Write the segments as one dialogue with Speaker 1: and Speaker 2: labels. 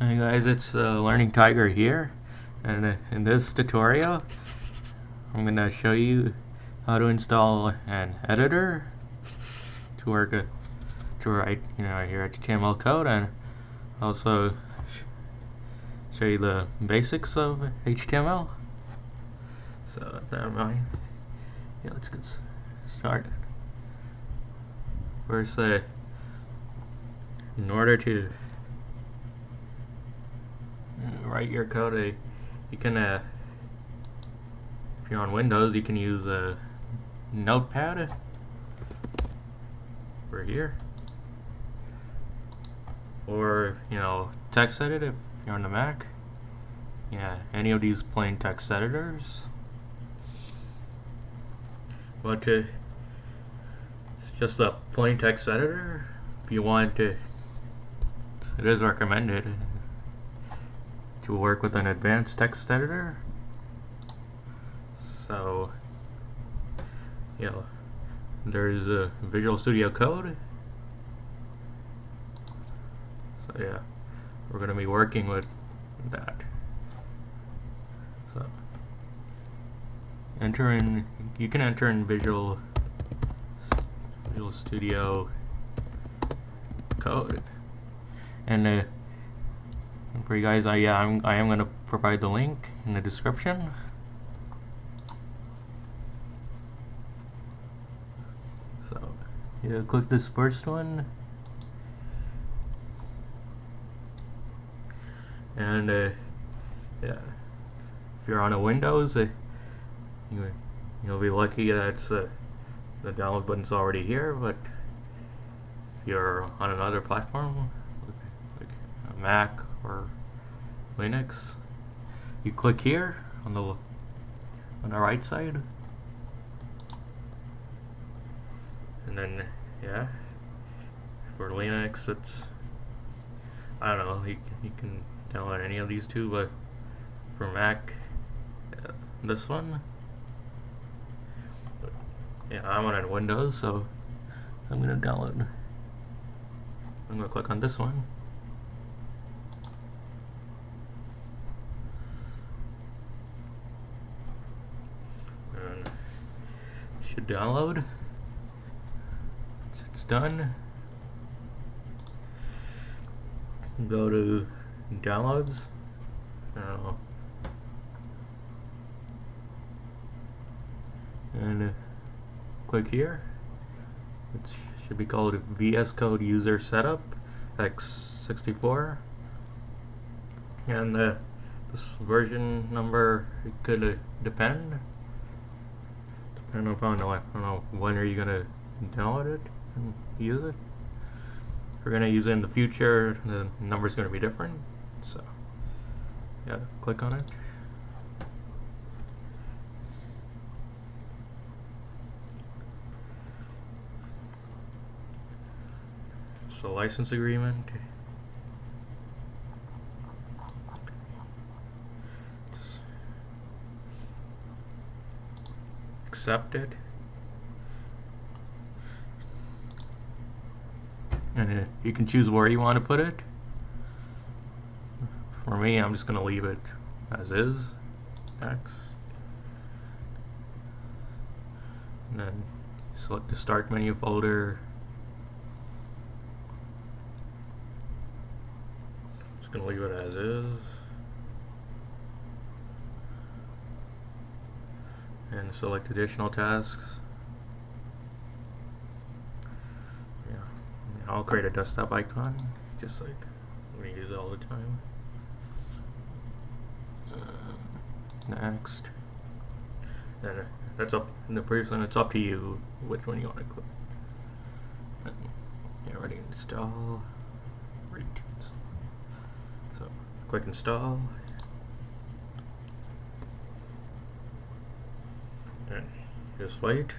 Speaker 1: Hey guys, it's Learning Tiger here, and in this tutorial I'm going to show you how to install an editor to work to write your HTML code, and also show you the basics of HTML. So with that in mind, let's get started. First, in order to write your code, you can if you're on Windows, you can use a Notepad over here, or text edit if you're on the Mac. Any of these plain text editors. But it's just a plain text editor. If you want to, it is recommended to work with an advanced text editor. So there's a Visual Studio Code. So we're going to be working with that. So you can enter in Visual Studio Code, and for you guys, I am going to provide the link in the description. So click this first one, and if you're on a Windows, you'll be lucky that the download button's already here. But if you're on another platform like a Mac or Linux, you click here on the right side, and then for Linux, it's I don't know, you can download any of these two, but for Mac, this one. I'm on Windows, so I'm gonna click on this one. And it should download. Once it's done, go to downloads. And click here. It should be called VS Code User Setup x64, and this version number, it could depend upon when are you gonna download it and use it. If we're gonna use it in the future, the number's gonna be different. So click on it. So license agreement. Accept it. And you can choose where you want to put it. For me, I'm just going to leave it as is. Next. And then select the Start menu folder. Gonna leave it as is, and select additional tasks. I'll create a desktop icon, just like I'm gonna use it all the time. Next, and that's up in the previous one. It's up to you which one you want to click. Ready to install. So click install, and just wait.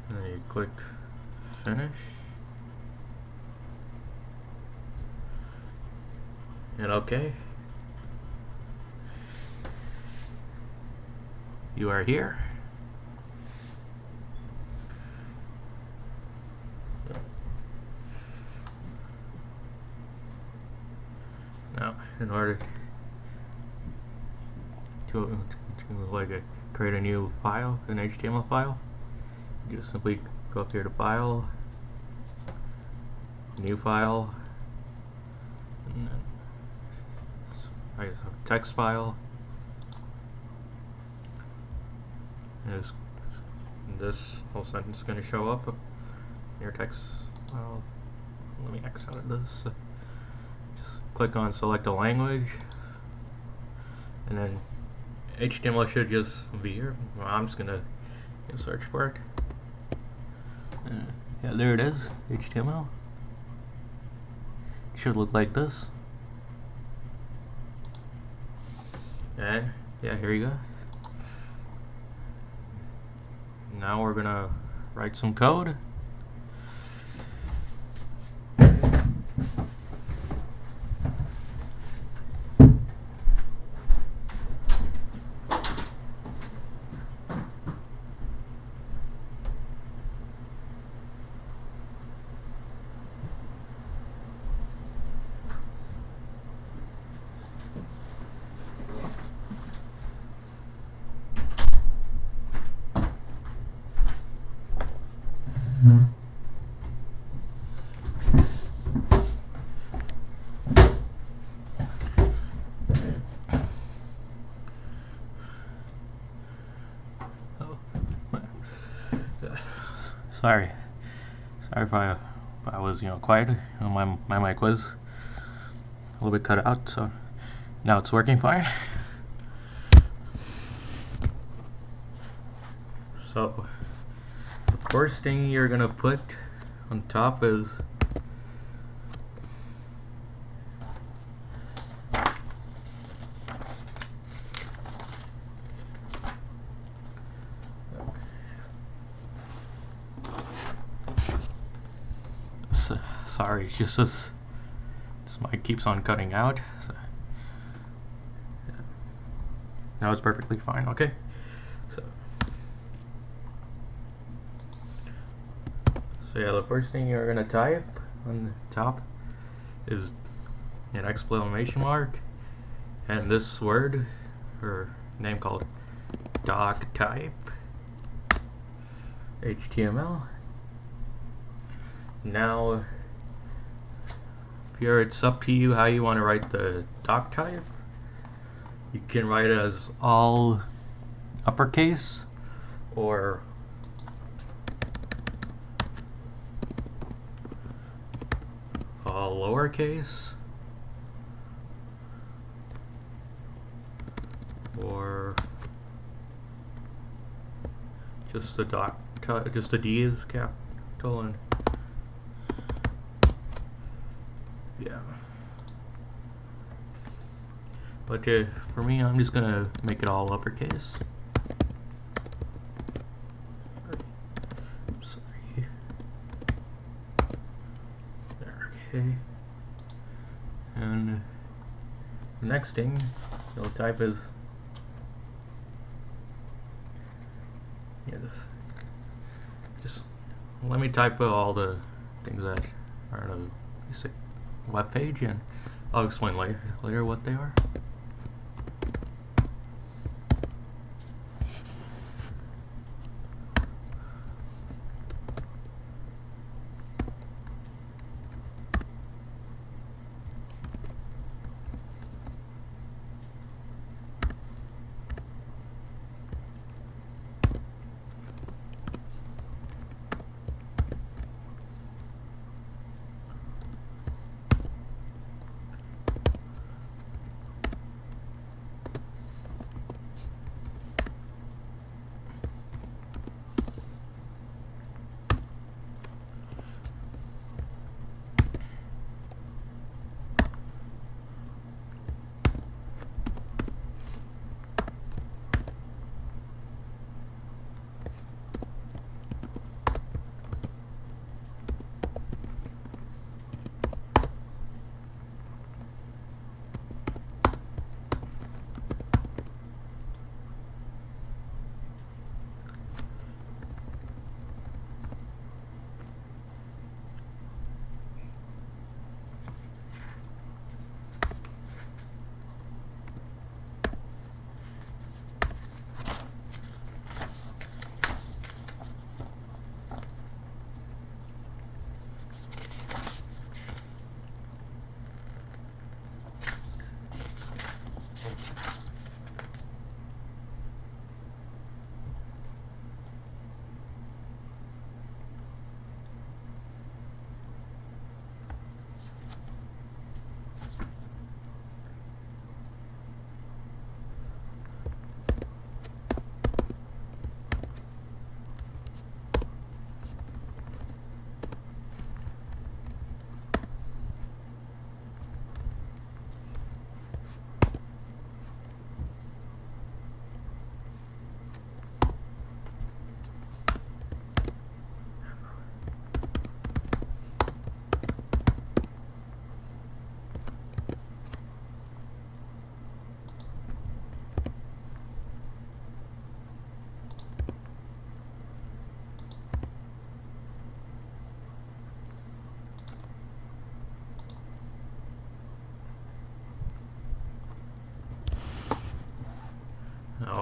Speaker 1: And you click finish. and OK. You are here. Now, in order to create a new file, an HTML file, you just simply go up here to File, New File, and then I just have a text file. And this whole sentence is going to show up in your text file. Let me X out this. Just click on Select a Language, and then HTML should just be here. Well, I'm just going to search for it. Yeah, there it is, HTML. It should look like this. And yeah, here you go. Now we're gonna write some code. Sorry if I was quiet. My mic was a little bit cut out, so now it's working fine. So the first thing you're gonna put on top is sorry, it's just this mic keeps on cutting out. So yeah. Now it's perfectly fine. Okay, so yeah, the first thing you're gonna type on the top is an exclamation mark and this word or name called doctype HTML. Now here it's up to you how you want to write the doc type. You can write it as all uppercase or all lowercase or just the just the D is capital and yeah. But for me, I'm just gonna make it all uppercase. Sorry. There, okay. And the next thing you'll type is just let me type all the things that are on a basic web page, and I'll explain later what they are.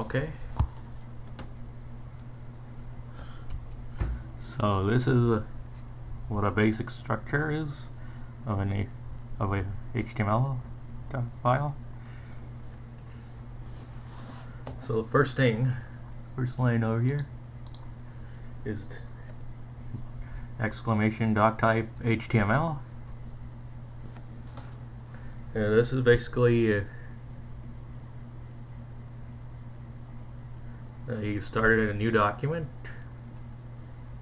Speaker 1: OK. So this is what a basic structure is of a HTML file. So the first line over here is exclamation doctype HTML. This is basically you started a new document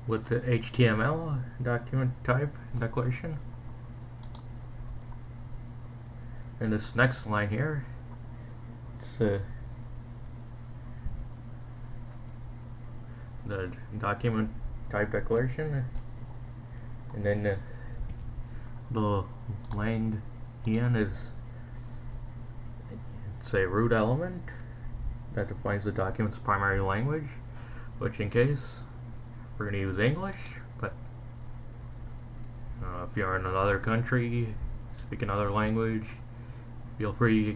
Speaker 1: with the HTML document type declaration. And this next line here, it's the document type declaration, and then the lang en is, it's a root element that defines the document's primary language, which in case we're going to use English, but if you're in another country, speak another language, feel free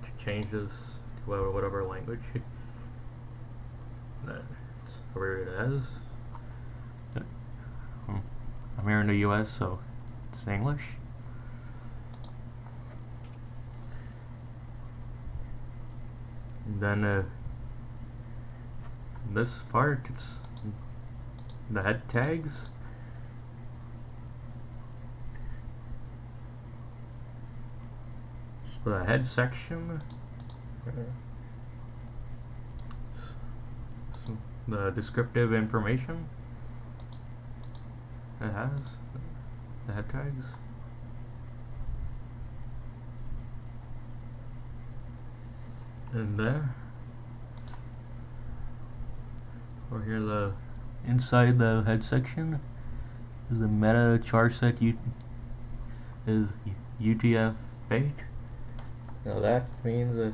Speaker 1: to change this to whatever language that's over it as. I'm here in the US, so it's English. And then this part, it's the head tags. It's the head section. The descriptive information it has, the head tags. And there, over here, the inside the head section is the meta char set is UTF-8. Now that means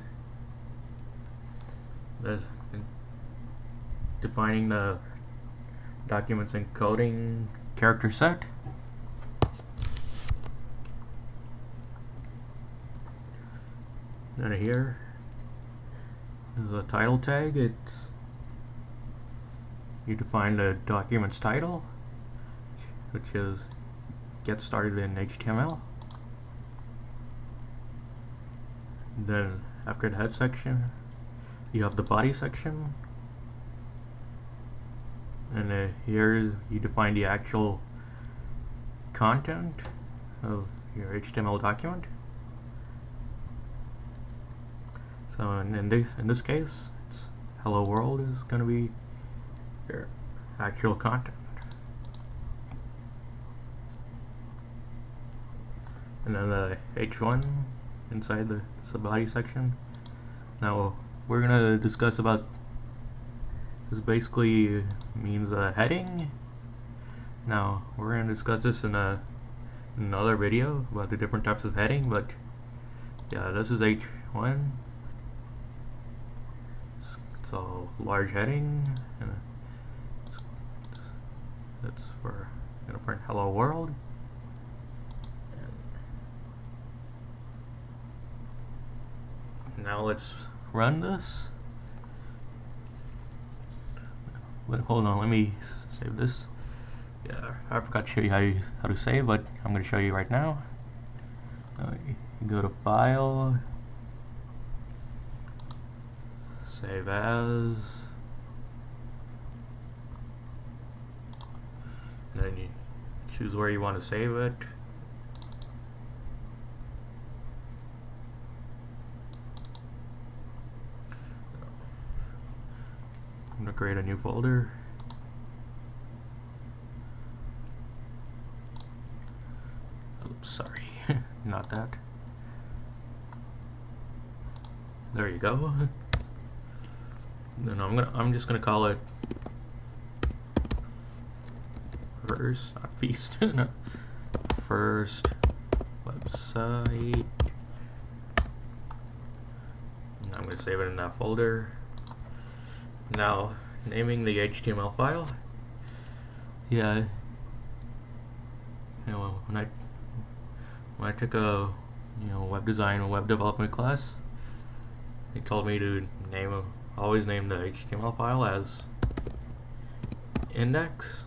Speaker 1: that defining the document's encoding character set. Then here is a title tag. It's you define the document's title, which is get started in HTML. Then after the head section, you have the body section, and here you define the actual content of your HTML document. So in this case, it's hello world is going to be your actual content. And then the H1 inside the body section. Now we're going to discuss about, this basically means a heading. Now we're going to discuss this in another video about the different types of heading, but yeah, this is H1. It's a large heading, and that's for going to print hello world. And now let's run this. But hold on, let me save this. Yeah, I forgot to show you how to save, but I'm going to show you right now. You go to File, Save As, and then you choose where you want to save it. I'm going to create a new folder. Oops, sorry, not that. There you go. Then I'm just gonna call it first, not feast. No. First website. And I'm gonna save it in that folder. Now, naming the HTML file. Yeah, you know, when I took a web design and web development class, they told me to name always name the HTML file as index.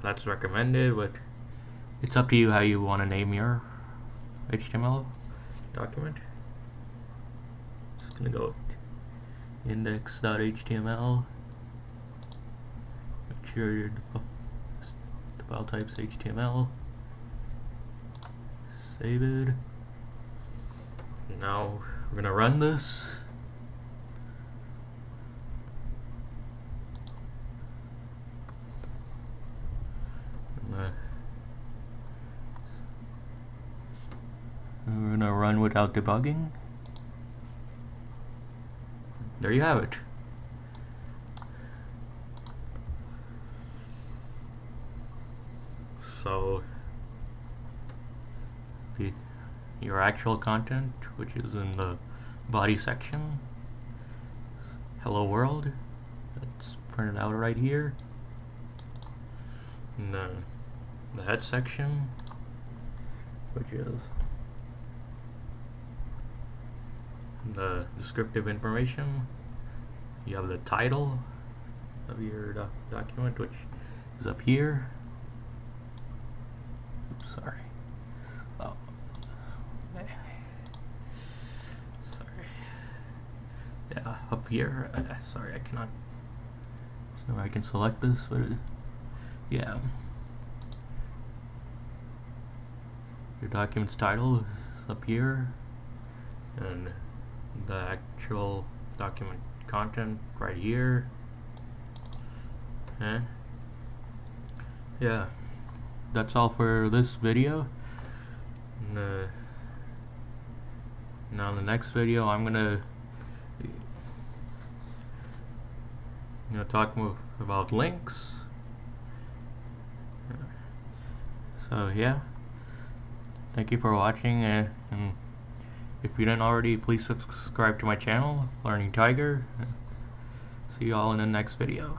Speaker 1: That's recommended, but it's up to you how you want to name your HTML document. Just gonna go with index.html. Make sure the file type's HTML. Save it. Now we're gonna run this. We're gonna run without debugging. There you have it. So your actual content, which is in the body section, hello world, that's printed out right here. And the head section, which is the descriptive information. You have the title of your document, which is up here. Oops, sorry. Oh. Sorry. Yeah, up here. Sorry, I cannot. There's no way I can select this, but yeah. Your document's title is up here, and the actual document content right here. And yeah, that's all for this video. And, now in the next video I'm gonna talk more about links. So yeah, thank you for watching, and if you didn't already, please subscribe to my channel, Learning Tiger. See you all in the next video.